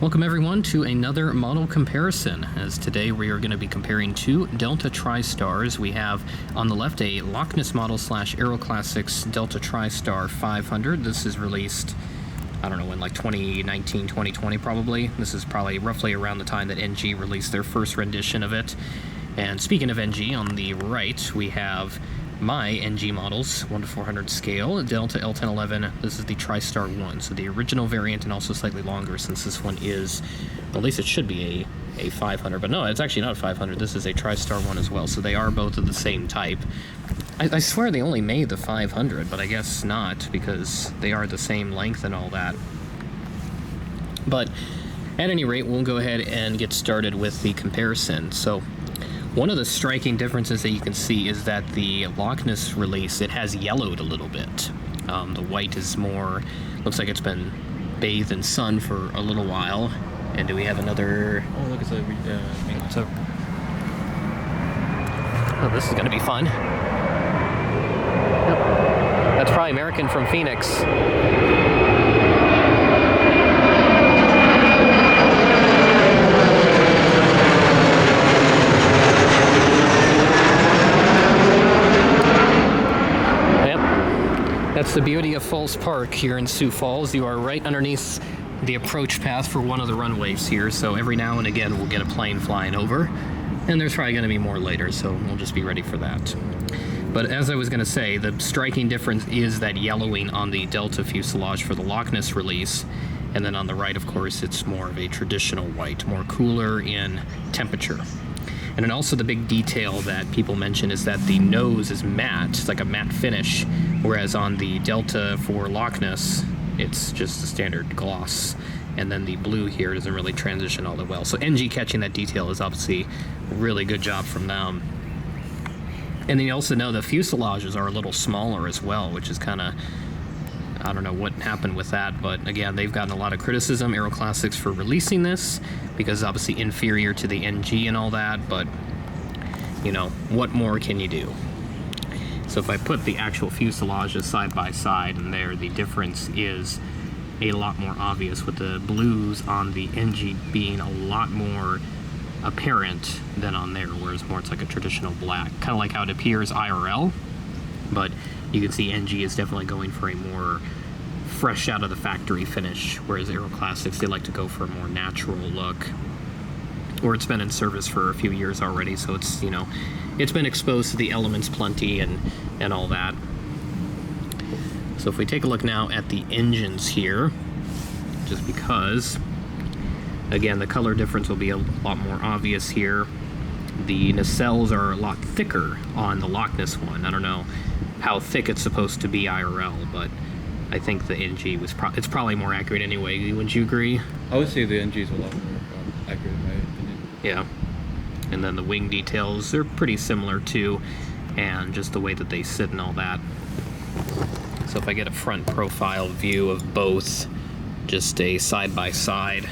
Welcome everyone to another model comparison, as today we are going to be comparing two Delta Tristars. We have on the left a Lockness Models / Aeroclassics Delta Tristar 500. This is released, I don't know when, like 2019, 2020 probably. This is probably roughly around the time that NG released their first rendition of it. And speaking of NG, on the right we have my NG models, 1 to 400 scale, Delta L1011. This is the Tristar 1, so the original variant, and also slightly longer since this one is, well, at least it should be a 500, but no, it's actually not a 500. This is a Tristar 1 as well, so they are both of the same type. I swear they only made the 500, but I guess not, because they are the same length and all that. But at any rate, we'll go ahead and get started with the comparison. So one of the striking differences that you can see is that the Lockness release, it has yellowed a little bit. The white is more, looks like it's been bathed in sun for a little while. And do we have another? Oh, look, it's a oh, this is going to be fun. Yep. That's probably American from Phoenix. That's the beauty of Falls Park here in Sioux Falls. You are right underneath the approach path for one of the runways here, so every now and again we'll get a plane flying over, and there's probably going to be more later, so we'll just be ready for that. But as I was going to say, the striking difference is that yellowing on the Delta fuselage for the Lockness release, and then on the right, of course, it's more of a traditional white, more cooler in temperature. And then also the big detail that people mention is that the nose is matte. It's like a matte finish, whereas on the Delta for Lockness, it's just a standard gloss. And then the blue here doesn't really transition all that well. So NG catching that detail is obviously a really good job from them. And then you also know the fuselages are a little smaller as well, which is kind of, I don't know what happened with that, but again, they've gotten a lot of criticism, Aeroclassics, for releasing this, because obviously inferior to the NG and all that, but, you know, what more can you do? So if I put the actual fuselages side by side, and there the difference is a lot more obvious, with the blues on the NG being a lot more apparent than on there, whereas more it's like a traditional black, kind of like how it appears IRL, but you can see NG is definitely going for a more fresh out of the factory finish, whereas Aeroclassics, they like to go for a more natural look. Or it's been in service for a few years already, so it's, you know, it's been exposed to the elements plenty and all that. So if we take a look now at the engines here, just because, again, the color difference will be a lot more obvious here. The nacelles are a lot thicker on the Lockness one. I don't know how thick it's supposed to be IRL, but I think the NG was it's probably more accurate anyway. Wouldn't you agree? I would say the NG is a lot more accurate in my opinion. Yeah. And then the wing details, they're pretty similar too, and just the way that they sit and all that. So if I get a front profile view of both, just a side by side,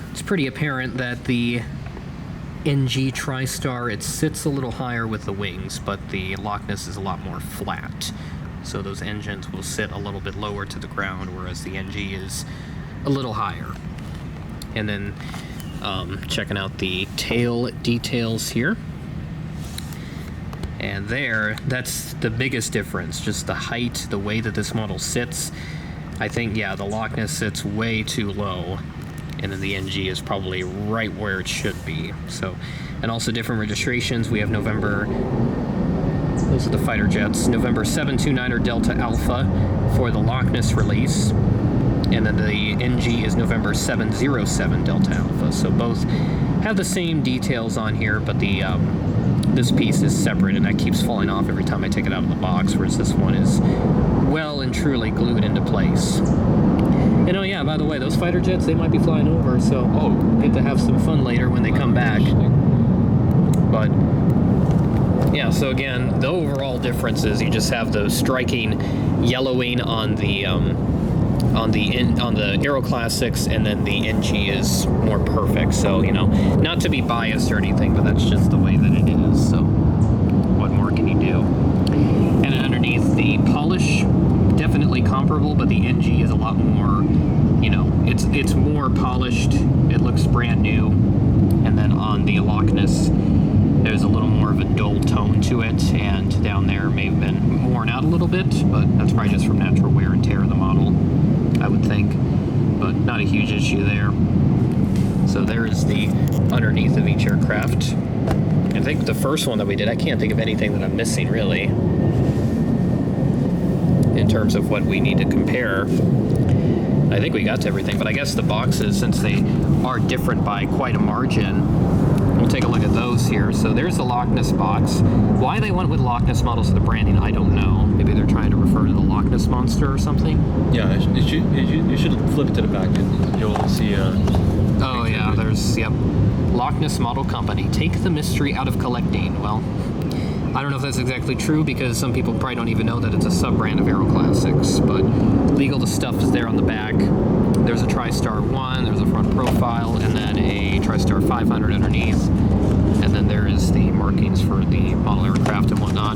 it's pretty apparent that the NG Tristar, it sits a little higher with the wings, but the Lockness is a lot more flat. So those engines will sit a little bit lower to the ground, whereas the NG is a little higher. And then checking out the tail details here. And there, that's the biggest difference, just the height, the way that this model sits. I think, yeah, the Lockness sits way too low, and then the NG is probably right where it should be. So, and also different registrations. We have November, those are the fighter jets, November 729er Delta Alpha for the Lockness release, and then the NG is November 707 Delta Alpha. So both have the same details on here, but the this piece is separate, and that keeps falling off every time I take it out of the box, whereas this one is well and truly glued into place. And oh yeah, by the way, those fighter jets, they might be flying over, so get to have some fun later when they come back. But yeah, so again, the overall difference is you just have those striking yellowing on the Aeroclassics, and then the NG is more perfect. So, you know, not to be biased or anything, but that's just the way that it is. So what more can you do? And then underneath, the polish, definitely comparable, but the NG is a lot more, you know, it's more polished. It looks brand new. And then on the Lockness, there's a little more of a dull tone to it, and down there may have been worn out a little bit, but that's probably just from natural wear and tear of the model, I would think. But not a huge issue there. So there is the underneath of each aircraft. I think the first one that we did, I can't think of anything that I'm missing really in terms of what we need to compare. I think we got to everything, but I guess the boxes, since they are different by quite a margin, we'll take a look at those here. So there's the Lockness box. Why they went with Lockness Models of the branding, I don't know. Maybe they're trying to refer to the Loch Ness Monster or something. Yeah, you should flip it to the back and you'll see. Oh yeah, there's Lockness Model Company. Take the mystery out of collecting. Well, I don't know if that's exactly true because some people probably don't even know that it's a sub-brand of Aeroclassics, but legal stuff is there on the back. There's a Tristar 1, there's a front profile, and then a Tristar 500 underneath. And then there is the markings for the model aircraft and whatnot.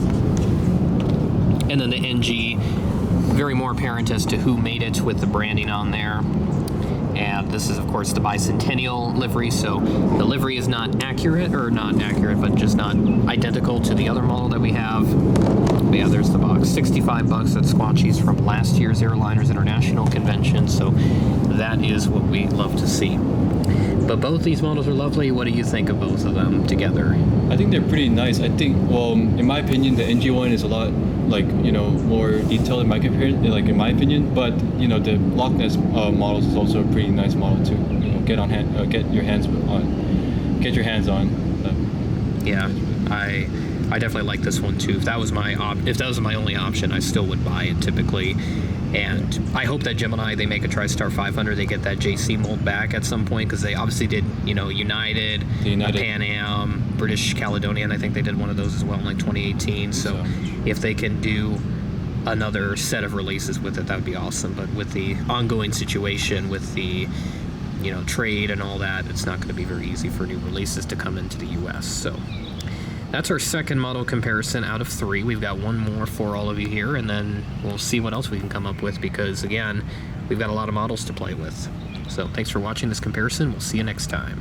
And then the NG, very more apparent as to who made it with the branding on there. And this is, of course, the Bicentennial livery, so the livery is not accurate, but just not identical to the other model that we have. But yeah, there's the box. $65 at Squatchy's from last year's Airliners International Convention, so that is what we love to see. But both these models are lovely. What do you think of both of them together? I think they're pretty nice. I think, well, in my opinion, the NG one is a lot more detailed in my opinion. But the Lockness models is also a pretty nice model to get your hands on. Yeah, I definitely like this one too. If that was my only option, I still would buy it typically. And I hope that Gemini, they make a Tristar 500, they get that JC mold back at some point, because they obviously did, United, Pan Am, British Caledonian, I think they did one of those as well in 2018. So if they can do another set of releases with it, that would be awesome. But with the ongoing situation, with the trade and all that, it's not going to be very easy for new releases to come into the US. So that's our second model comparison out of 3. We've got one more for all of you here, and then we'll see what else we can come up with, because again, we've got a lot of models to play with. So thanks for watching this comparison. We'll see you next time.